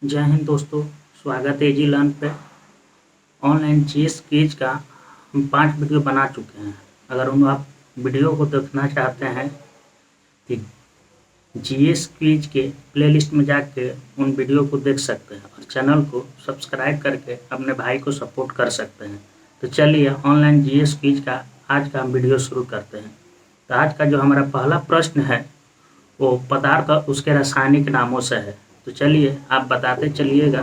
जय हिंद दोस्तों, स्वागत है जी लर्न पे। ऑनलाइन जीएस क्विज का हम 5 वीडियो बना चुके हैं। अगर उन आप वीडियो को देखना चाहते हैं तो जीएस क्विज के प्लेलिस्ट में जाके उन वीडियो को देख सकते हैं और चैनल को सब्सक्राइब करके अपने भाई को सपोर्ट कर सकते हैं। तो चलिए ऑनलाइन जीएस क्विज का आज का हम वीडियो शुरू करते हैं। तो आज का जो हमारा पहला प्रश्न है वो पदार्थ और उसके रासायनिक नामों से है। तो चलिए आप बताते चलिएगा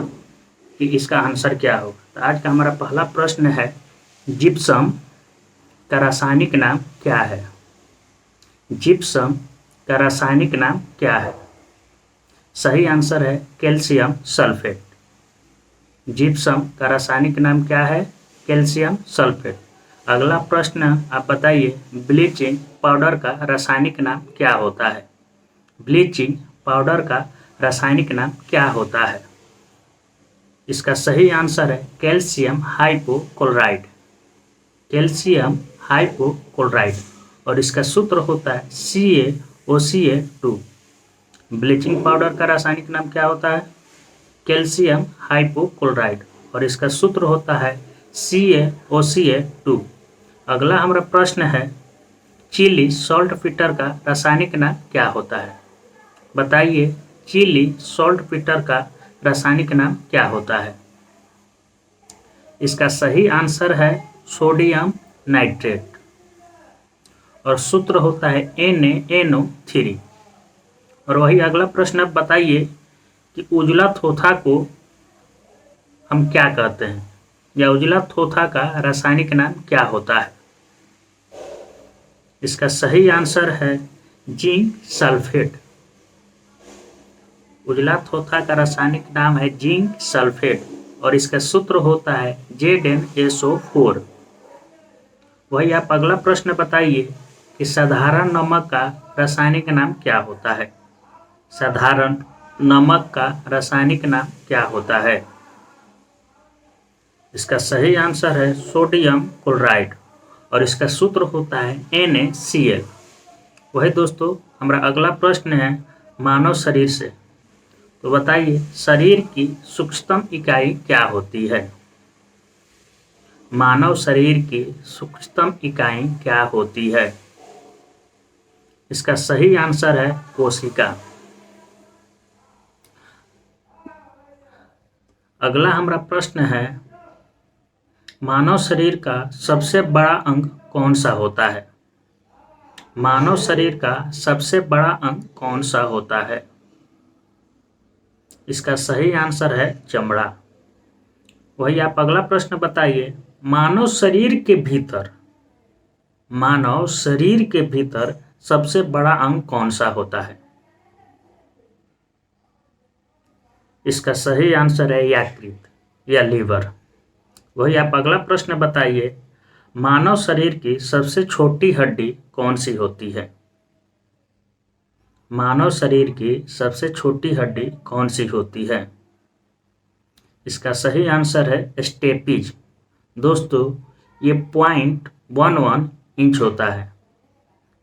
कि इसका आंसर क्या होगा। तो आज का हमारा पहला प्रश्न है, जिप्सम का रासायनिक नाम क्या है? जिप्सम का रासायनिक नाम क्या है? सही आंसर है कैल्शियम सल्फेट। जिप्सम का रासायनिक नाम क्या है? Calcium sulphate. अगला प्रश्न आप बताइए, ब्लीचिंग पाउडर का रासायनिक नाम क्या होता है? ब्लीचिंग पाउडर का रासायनिक नाम क्या होता है? इसका सही आंसर है कैल्शियम हाइपोक्लोराइड। कैल्शियम हाइपोक्लोराइड और इसका सूत्र होता है CaOCl2। ब्लीचिंग पाउडर का रासायनिक नाम क्या होता है? कैल्शियम हाइपोक्लोराइड और इसका सूत्र होता है CaOCl2। अगला हमारा प्रश्न है, चिली सॉल्ट पीटर का रासायनिक नाम क्या होता है? बताइए, चिली सॉल्ट पीटर का रासायनिक नाम क्या होता है? इसका सही आंसर है सोडियम नाइट्रेट और सूत्र होता है NaNO3। और वही अगला प्रश्न आप बताइए कि उजला थोथा को हम क्या कहते हैं, या उजला थोथा का रासायनिक नाम क्या होता है? इसका सही आंसर है जिंक सल्फेट। उजला थोथा का रासायनिक नाम है जिंक सल्फेट और इसका सूत्र होता है ZnSO4। वही आप अगला प्रश्न बताइए कि साधारण नमक का रासायनिक नाम क्या होता है? साधारण नमक का रासायनिक नाम क्या होता है? इसका सही आंसर है सोडियम क्लोराइड और इसका सूत्र होता है NaCl। वही दोस्तों हमारा अगला प्रश्न है मानव शरीर से। तो बताइए, शरीर की सूक्ष्मतम इकाई क्या होती है? मानव शरीर की सूक्ष्मतम इकाई क्या होती है? इसका सही आंसर है कोशिका। अगला हमारा प्रश्न है, मानव शरीर का सबसे बड़ा अंग कौन सा होता है? मानव शरीर का सबसे बड़ा अंग कौन सा होता है? इसका सही आंसर है चमड़ा। वही आप अगला प्रश्न बताइए, मानव शरीर के भीतर सबसे बड़ा अंग कौन सा होता है? इसका सही आंसर है यकृत या लीवर। वही आप अगला प्रश्न बताइए, मानव शरीर की सबसे छोटी हड्डी कौन सी होती है? मानव शरीर की सबसे छोटी हड्डी कौन सी होती है? इसका सही आंसर है स्टेपीज। दोस्तों ये 0.11 इंच होता है।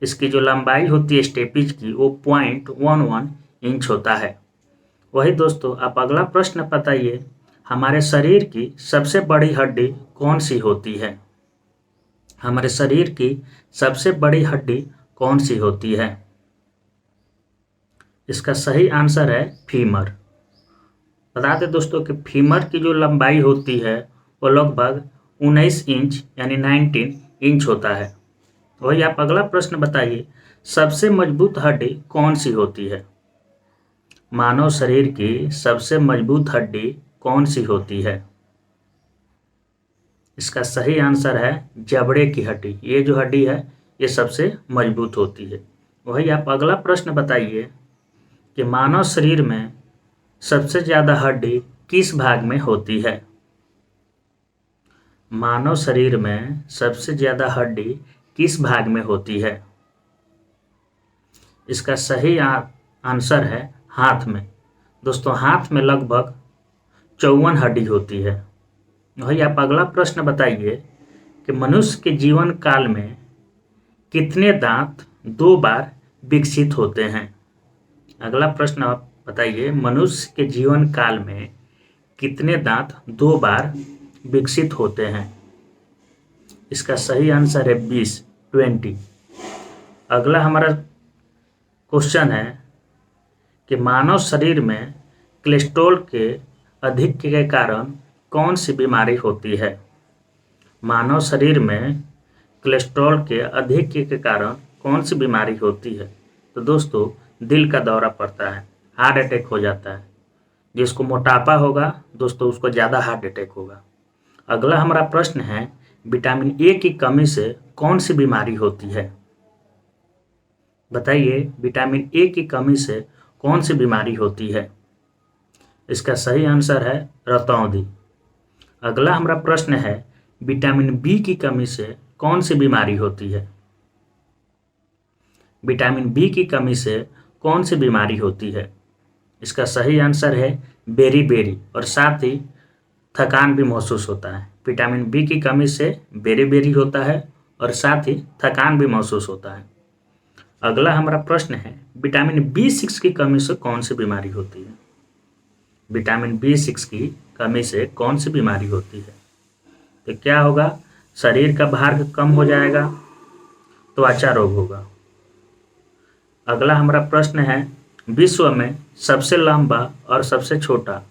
इसकी जो लंबाई होती है स्टेपीज की वो 0.11 इंच होता है। वही दोस्तों आप अगला प्रश्न बताइए, हमारे शरीर की सबसे बड़ी हड्डी कौन सी होती है? हमारे शरीर की सबसे बड़ी हड्डी कौन सी होती है? इसका सही आंसर है फीमर। बता दें दोस्तों कि फीमर की जो लंबाई होती है वो लगभग 19 इंच यानी 19 इंच होता है। वही आप अगला प्रश्न बताइए, सबसे मजबूत हड्डी कौन सी होती है? मानव शरीर की सबसे मजबूत हड्डी कौन सी होती है? इसका सही आंसर है जबड़े की हड्डी। ये जो हड्डी है ये सबसे मजबूत होती है। वही आप अगला प्रश्न बताइए कि मानव शरीर में सबसे ज़्यादा हड्डी किस भाग में होती है? मानव शरीर में सबसे ज़्यादा हड्डी किस भाग में होती है? इसका सही आंसर है हाथ में। दोस्तों हाथ में लगभग 54 हड्डी होती है। वही आप अगला प्रश्न बताइए कि मनुष्य के जीवन काल में कितने दांत 2 बार विकसित होते हैं? अगला प्रश्न आप बताइए, मनुष्य के जीवन काल में कितने दांत 2 बार विकसित होते हैं? इसका सही आंसर है 20। अगला हमारा क्वेश्चन है कि मानव शरीर में कोलेस्ट्रॉल के अधिक के कारण कौन सी बीमारी होती है? मानव शरीर में कोलेस्ट्रॉल के अधिक के कारण कौन सी बीमारी होती है? तो दोस्तों, दिल का दौरा पड़ता है, हार्ट अटैक हो जाता है। जिसको मोटापा होगा दोस्तों, उसको ज़्यादा हार्ट अटैक होगा। अगला हमारा प्रश्न है, विटामिन ए की कमी से कौन सी बीमारी होती है? बताइए, विटामिन ए की कमी से कौन सी बीमारी होती है? इसका सही आंसर है रतौंधी। अगला हमारा प्रश्न है, विटामिन बी की कमी से कौन सी बीमारी होती है? विटामिन बी की कमी से कौन सी बीमारी होती है? इसका सही आंसर है बेरी और साथ ही थकान भी महसूस होता है। विटामिन बी की कमी से बेरी होता है और साथ ही थकान भी महसूस होता है। अगला हमारा प्रश्न है, विटामिन B6 की कमी से कौन सी बीमारी होती है? विटामिन B6 की कमी से कौन सी बीमारी होती है? तो क्या होगा? शरीर का भार कम हो जाएगा, त्वचा रोग होगा। अगला हमारा प्रश्न है, विश्व में सबसे लंबा और सबसे छोटा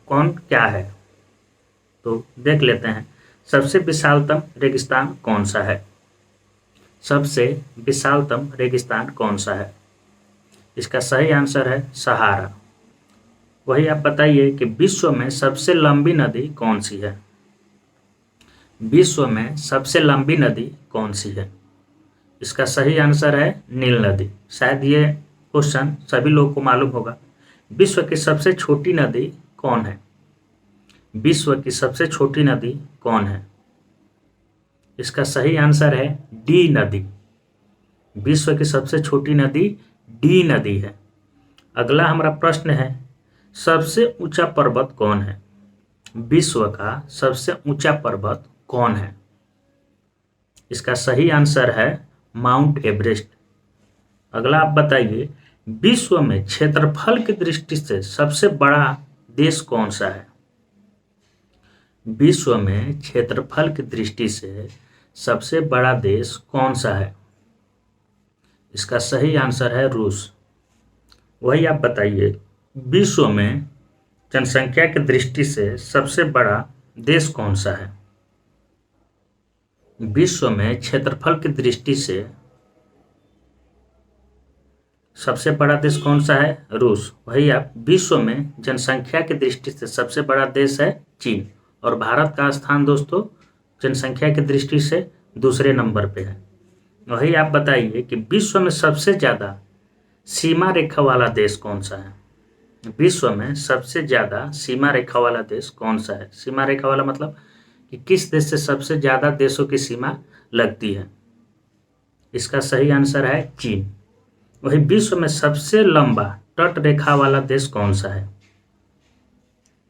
कौन क्या है? तो देख लेते हैं, सबसे विशालतम रेगिस्तान कौन सा है? सबसे विशालतम रेगिस्तान कौन सा है? इसका सही आंसर है सहारा। वही आप बताइए कि विश्व में सबसे लंबी नदी कौन सी है? विश्व में सबसे लंबी नदी कौन सी है? इसका सही आंसर है नील नदी। शायद ये क्वेश्चन सभी लोगों को मालूम होगा। विश्व की सबसे छोटी नदी कौन है? विश्व की सबसे छोटी नदी कौन है? इसका सही आंसर है डी नदी। विश्व की सबसे छोटी नदी डी नदी है। अगला हमारा प्रश्न है, सबसे ऊंचा पर्वत कौन है? विश्व का सबसे ऊंचा पर्वत कौन है? इसका सही आंसर है माउंट एवरेस्ट। अगला आप बताइए, विश्व में क्षेत्रफल की दृष्टि से सबसे बड़ा देश कौन सा है? विश्व में क्षेत्रफल की दृष्टि से सबसे बड़ा देश कौन सा है? इसका सही आंसर है रूस। वही आप बताइए, विश्व में जनसंख्या की दृष्टि से सबसे बड़ा देश कौन सा है? विश्व में क्षेत्रफल की दृष्टि से सबसे बड़ा देश कौन सा है? रूस। वही आप, विश्व में जनसंख्या की दृष्टि से सबसे बड़ा देश है चीन और भारत का स्थान दोस्तों जनसंख्या की दृष्टि से दूसरे नंबर पे है। वही आप बताइए कि विश्व में सबसे ज़्यादा सीमा रेखा वाला देश कौन सा है? विश्व में सबसे ज़्यादा सीमा रेखा वाला देश कौन सा है? सीमा रेखा वाला मतलब कि किस देश से सबसे ज़्यादा देशों की सीमा लगती है? इसका सही आंसर है चीन। वही विश्व में सबसे लंबा तट रेखा वाला देश कौन सा है?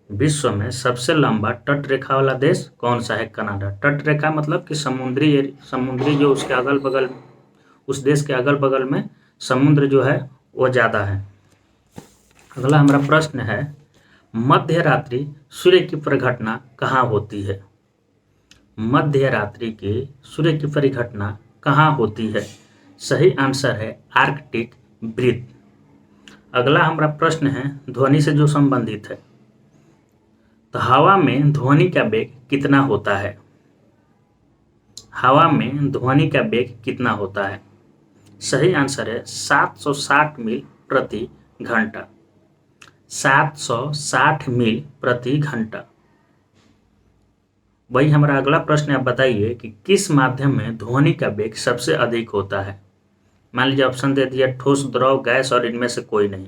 विश्व में सबसे लंबा तट रेखा वाला देश कौन सा है? कनाडा। तट रेखा मतलब कि समुद्री जो उसके अगल बगल, उस देश के अगल बगल में समुद्र जो है वो ज़्यादा है। अगला हमारा प्रश्न है, मध्य रात्रि सूर्य की परिघटना कहाँ होती है? मध्य रात्रि की सूर्य की परिघटना कहाँ होती है? सही आंसर है आर्कटिक वृत्त। अगला हमारा प्रश्न है ध्वनि से जो संबंधित है, तो हवा में ध्वनि का वेग कितना होता है? हवा में ध्वनि का वेग कितना होता है? सही आंसर है 760 मील प्रति घंटा। 760 मील प्रति घंटा। वही हमारा अगला प्रश्न आप बताइए कि किस माध्यम में ध्वनि का वेग सबसे अधिक होता है? मान लीजिए ऑप्शन दे दिया, ठोस, द्रव, गैस और इनमें से कोई नहीं।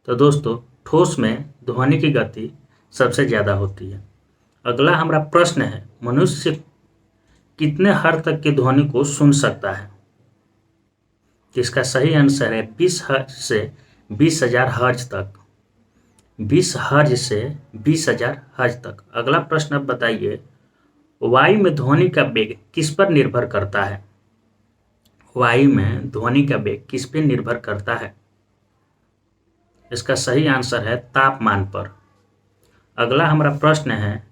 तो दोस्तों, ठोस में ध्वनि की गति सबसे ज़्यादा होती है। अगला हमारा प्रश्न है, मनुष्य कितने हर्ट्ज तक की ध्वनि को सुन सकता है? इसका सही आंसर है 20 हर्ट्ज से 20,000 हर्ट्ज तक। 20 हर्ट्ज से 20,000 हर्ट्ज तक। अगला प्रश्न आप बताइए, वायु में ध्वनि का वेग किस पर निर्भर करता है? वायु में ध्वनि का वेग किस पर निर्भर करता है? इसका सही आंसर है तापमान पर। अगला हमारा प्रश्न है,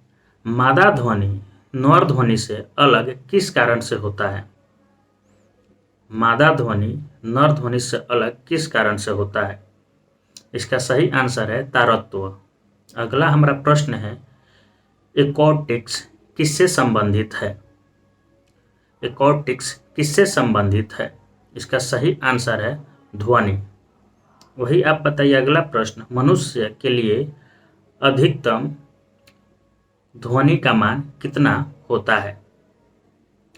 मादा ध्वनि नर ध्वनि से अलग किस कारण से होता है? मादा ध्वनि नर ध्वनि से अलग किस कारण से होता है? इसका सही आंसर है तारत्व। अगला हमारा प्रश्न है, एकॉर्डिक्स किससे संबंधित है? एकॉर्डिक्स किससे संबंधित है? इसका सही आंसर है ध्वनि। वही आप बताइए अगला प्रश्न, मनुष्य के लिए अधिकतम ध्वनि का मान कितना होता है?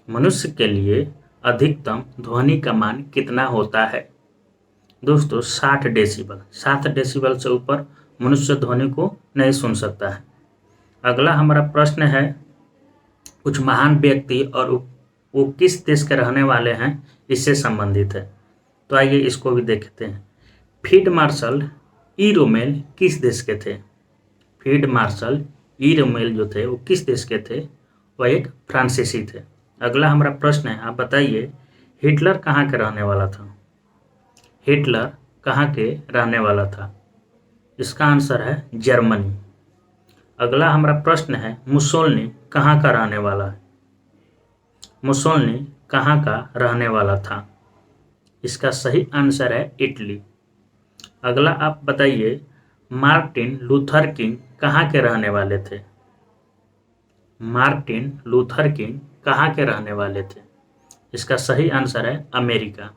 मनुष्य के लिए अधिकतम ध्वनि का मान कितना होता है? दोस्तों 60 डेसिबल। 60 डेसिबल से ऊपर मनुष्य ध्वनि को नहीं सुन सकता है। अगला हमारा प्रश्न है, कुछ महान व्यक्ति और वो किस देश के रहने वाले हैं, इससे संबंधित है। तो आइए इसको भी देखते हैं। फील्ड मार्शल ई रोमेल किस देश के थे? फील्ड मार्शल ई रोमेल जो थे वो किस देश के थे? वह एक फ्रांसीसी थे। अगला हमारा प्रश्न है, आप बताइए हिटलर कहाँ का रहने वाला था? हिटलर कहाँ के रहने वाला था? इसका आंसर है जर्मनी। अगला हमारा प्रश्न है, मुसोलिनी कहाँ का रहने वाला है? मुसोलिनी कहाँ का रहने वाला था? इसका सही आंसर है इटली। अगला आप बताइए, मार्टिन लूथर किंग कहाँ के रहने वाले थे? मार्टिन लूथर किंग कहाँ के रहने वाले थे? इसका सही आंसर है अमेरिका।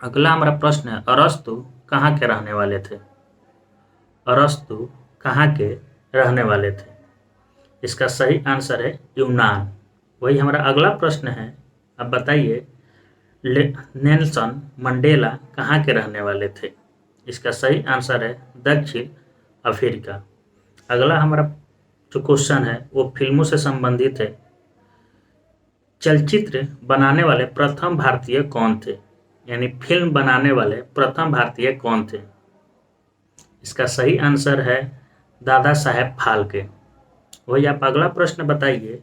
अगला हमारा प्रश्न है, अरस्तु कहाँ के रहने वाले थे? अरस्तु कहाँ के रहने वाले थे? इसका सही आंसर है यूनान। वही हमारा अगला प्रश्न है, अब बताइए नेल्सन मंडेला कहाँ के रहने वाले थे? इसका सही आंसर है दक्षिण अफ्रीका। अगला हमारा जो क्वेश्चन है वो फिल्मों से संबंधित है। चलचित्र बनाने वाले प्रथम भारतीय कौन थे? यानी फिल्म बनाने वाले प्रथम भारतीय कौन थे? इसका सही आंसर है दादा साहेब फाल्के। वही आप अगला प्रश्न बताइए,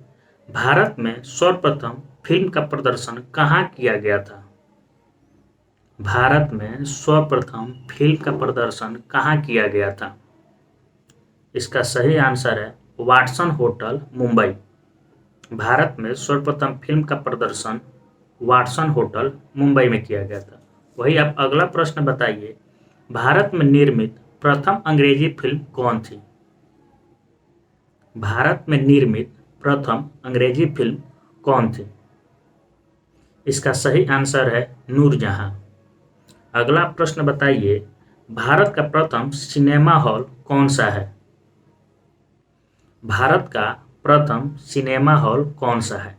भारत में सर्वप्रथम फिल्म का प्रदर्शन कहाँ किया गया था? भारत में सर्वप्रथम फिल्म का प्रदर्शन कहाँ किया गया था? इसका सही आंसर है वाटसन होटल, मुंबई। भारत में सर्वप्रथम फिल्म का प्रदर्शन वाटसन होटल, मुंबई में किया गया था। वही आप अगला प्रश्न बताइए, भारत में निर्मित प्रथम अंग्रेजी फिल्म कौन थी? भारत में निर्मित प्रथम अंग्रेजी फिल्म कौन थी? इसका सही आंसर है नूरजहां। अगला प्रश्न बताइए, भारत का प्रथम सिनेमा हॉल कौन सा है? भारत का प्रथम सिनेमा हॉल कौन सा है?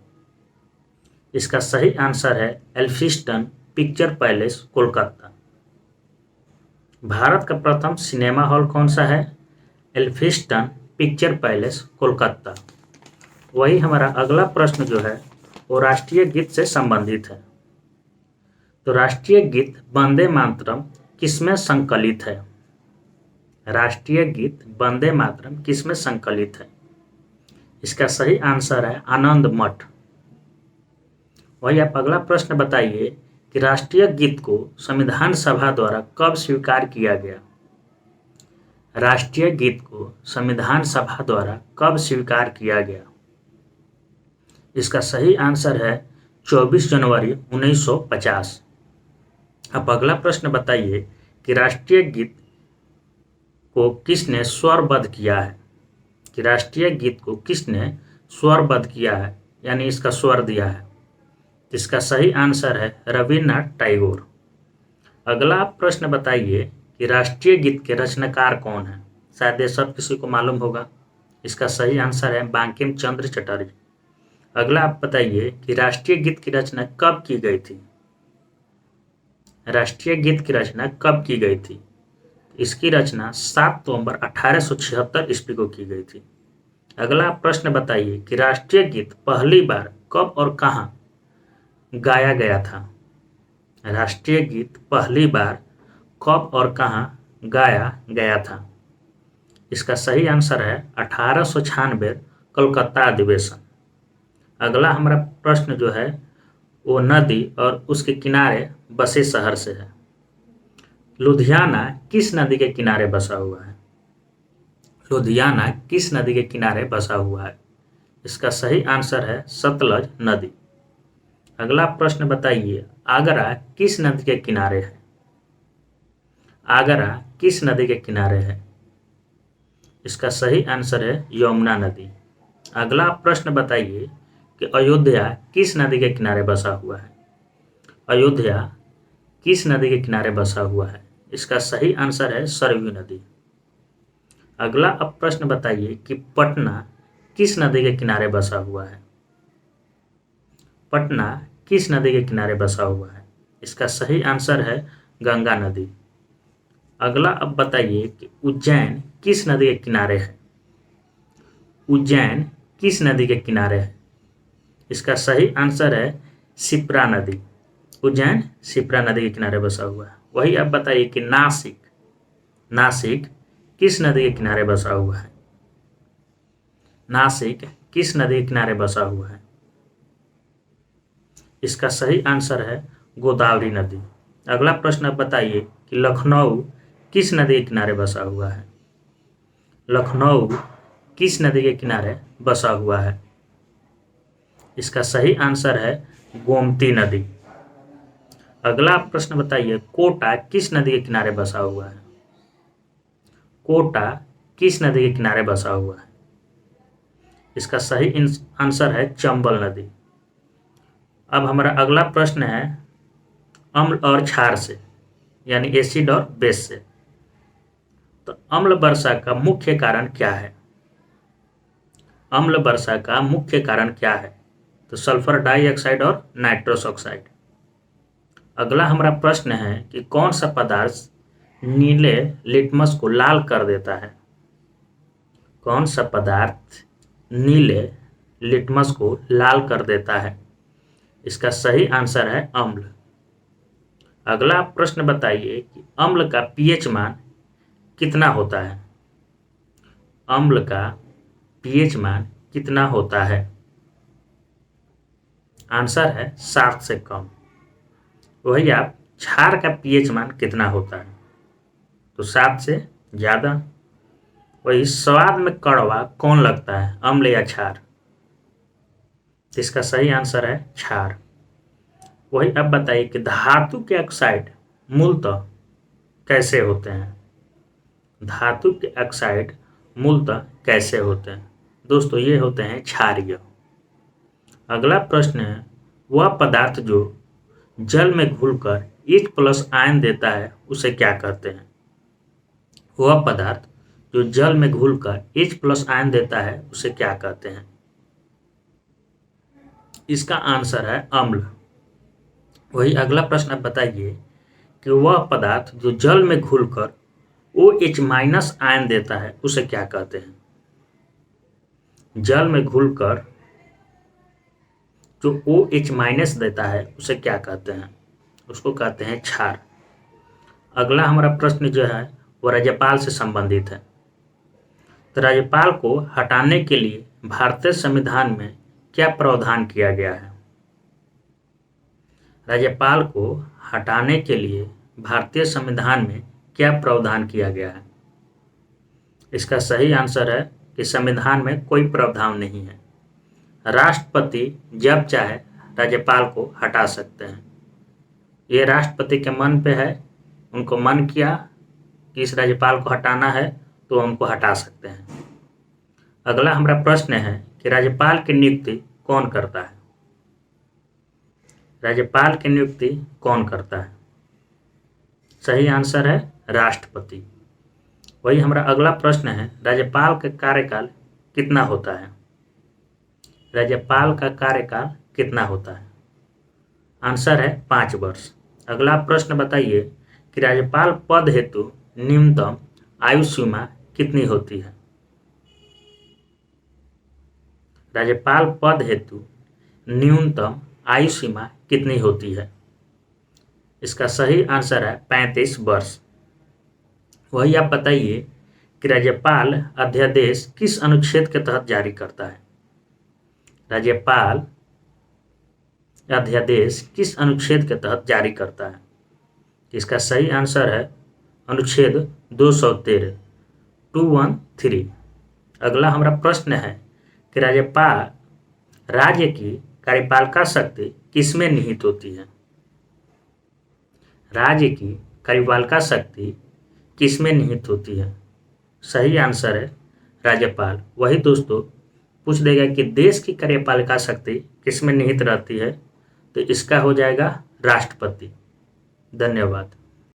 इसका सही आंसर है एल्फिंस्टन पिक्चर पैलेस, कोलकाता। भारत का प्रथम सिनेमा हॉल कौन सा है? Elphinstone picture palace, Kolkata. वही हमारा अगला प्रश्न जो है वो राष्ट्रीय गीत से संबंधित है। तो राष्ट्रीय गीत वंदे मातरम किसमें संकलित है? राष्ट्रीय गीत वंदे मातरम किसमें संकलित है? इसका सही आंसर है आनंद मठ। वही आप अगला प्रश्न बताइए कि राष्ट्रीय गीत को संविधान सभा द्वारा कब स्वीकार किया गया? राष्ट्रीय गीत को संविधान सभा द्वारा कब स्वीकार किया गया? इसका सही आंसर है 24 जनवरी 1950। अब अगला प्रश्न बताइए कि राष्ट्रीय गीत को किसने स्वरबद्ध किया है? कि राष्ट्रीय गीत को किसने स्वरबद्ध किया है, यानी इसका स्वर दिया है? इसका सही आंसर है रविन्द्रनाथ टैगोर। अगला प्रश्न बताइए कि राष्ट्रीय गीत के रचनाकार कौन है? शायद ये सब किसी को मालूम होगा। इसका सही आंसर है बंकिम चंद्र चटर्जी। अगला आप बताइए कि राष्ट्रीय गीत की रचना कब की गई थी? राष्ट्रीय गीत की रचना कब की गई थी? इसकी रचना 7 नवंबर 1876 ईस्वी को की गई थी। अगला प्रश्न बताइए कि राष्ट्रीय गीत पहली बार कब और कहाँ गाया गया था? राष्ट्रीय गीत पहली बार कब और कहाँ गाया गया था? इसका सही आंसर है 1896 कलकत्ता अधिवेशन। अगला हमारा प्रश्न जो है वो नदी और उसके किनारे बसे शहर से है। लुधियाना किस नदी के किनारे बसा हुआ है? लुधियाना किस नदी के किनारे बसा हुआ है? इसका सही आंसर है सतलज नदी। अगला प्रश्न बताइए, आगरा किस नदी के किनारे है? आगरा किस नदी के किनारे है? इसका सही आंसर है यमुना नदी। अगला प्रश्न बताइए कि अयोध्या किस नदी के किनारे बसा हुआ है? अयोध्या किस नदी के किनारे बसा हुआ है? इसका सही आंसर है सरयू नदी। अगला अब प्रश्न बताइए कि पटना किस नदी के किनारे बसा हुआ है? पटना किस नदी के किनारे बसा हुआ है? इसका सही आंसर है गंगा नदी। अगला अब बताइए कि उज्जैन किस नदी के किनारे है? उज्जैन किस नदी के किनारे है? इसका सही आंसर है शिप्रा नदी। उज्जैन शिप्रा नदी के किनारे बसा हुआ है। वही अब बताइए कि नासिक किस नदी के किनारे बसा हुआ है? नासिक किस नदी के किनारे बसा हुआ है? इसका सही आंसर है गोदावरी नदी। अगला प्रश्न अब बताइए कि लखनऊ किस नदी के किनारे बसा हुआ है? लखनऊ किस नदी के किनारे बसा हुआ है? इसका सही आंसर है गोमती नदी। अगला प्रश्न बताइए, कोटा किस नदी के किनारे बसा हुआ है? कोटा किस नदी के किनारे बसा हुआ है? इसका सही आंसर है चंबल नदी। अब हमारा अगला प्रश्न है अम्ल और क्षार से, यानी एसिड और बेस से। तो अम्ल वर्षा का मुख्य कारण क्या है? अम्ल वर्षा का मुख्य कारण क्या है? तो सल्फर डाइऑक्साइड और नाइट्रस ऑक्साइड। अगला हमारा प्रश्न है कि कौन सा पदार्थ नीले लिटमस को लाल कर देता है? कौन सा पदार्थ नीले लिटमस को लाल कर देता है? इसका सही आंसर है अम्ल। अगला प्रश्न बताइए कि अम्ल का पीएच मान कितना होता है? अम्ल का पीएच मान कितना होता है? आंसर है 7 से कम। वही आप क्षार का पीएच मान कितना होता है? तो 7 से ज़्यादा। वही स्वाद में कड़वा कौन लगता है, अम्ल या क्षार? इसका सही आंसर है क्षार। वही अब बताइए कि धातु के ऑक्साइड मूलतः कैसे होते हैं? धातु के ऑक्साइड मूलतः कैसे होते हैं? दोस्तों ये होते हैं क्षारीय। अगला प्रश्न है, वह पदार्थ जो जल में घुलकर H+ आयन देता है उसे क्या कहते हैं? वह पदार्थ जो जल में घुलकर H+ आयन देता है उसे क्या कहते हैं? इसका आंसर है अम्ल। वही अगला प्रश्न आप बताइए कि वह पदार्थ जो जल में घुलकर OH- आयन देता है उसे क्या कहते हैं? जल में घुलकर जो OH- देता है उसे क्या कहते हैं? उसको कहते हैं क्षार। अगला हमारा प्रश्न जो है वो राज्यपाल से संबंधित है। तो राज्यपाल को हटाने के लिए भारतीय संविधान में क्या प्रावधान किया गया है? राज्यपाल को हटाने के लिए भारतीय संविधान में क्या प्रावधान किया गया है? इसका सही आंसर है कि संविधान में कोई प्रावधान नहीं है। राष्ट्रपति जब चाहे राज्यपाल को हटा सकते हैं। ये राष्ट्रपति के मन पे है, उनको मन किया कि इस राज्यपाल को हटाना है तो उनको हटा सकते हैं। अगला हमारा प्रश्न है कि राज्यपाल की नियुक्ति कौन करता है? राज्यपाल की नियुक्ति कौन करता है? सही आंसर है राष्ट्रपति। वही हमारा अगला प्रश्न है, राज्यपाल का कार्यकाल कितना होता है? राज्यपाल का कार्यकाल कितना होता है? आंसर है 5 वर्ष। अगला प्रश्न बताइए कि राज्यपाल पद हेतु न्यूनतम आयु सीमा कितनी होती है? राज्यपाल पद हेतु न्यूनतम आयु सीमा कितनी होती है? इसका सही आंसर है 35 वर्ष। वही आप बताइए कि राज्यपाल अध्यादेश किस अनुच्छेद के तहत जारी करता है? राज्यपाल अध्यादेश किस अनुच्छेद के तहत जारी करता है? इसका सही आंसर है अनुच्छेद 213 213। अगला हमारा प्रश्न है कि राज्य की कार्यपालिका शक्ति किसमें निहित होती है? राज्य की कार्यपालिका शक्ति किसमें निहित होती है? सही आंसर है राज्यपाल। वही दोस्तों पूछ देगा कि देश की कार्यपालिका शक्ति किसमें निहित रहती है, तो इसका हो जाएगा राष्ट्रपति। धन्यवाद।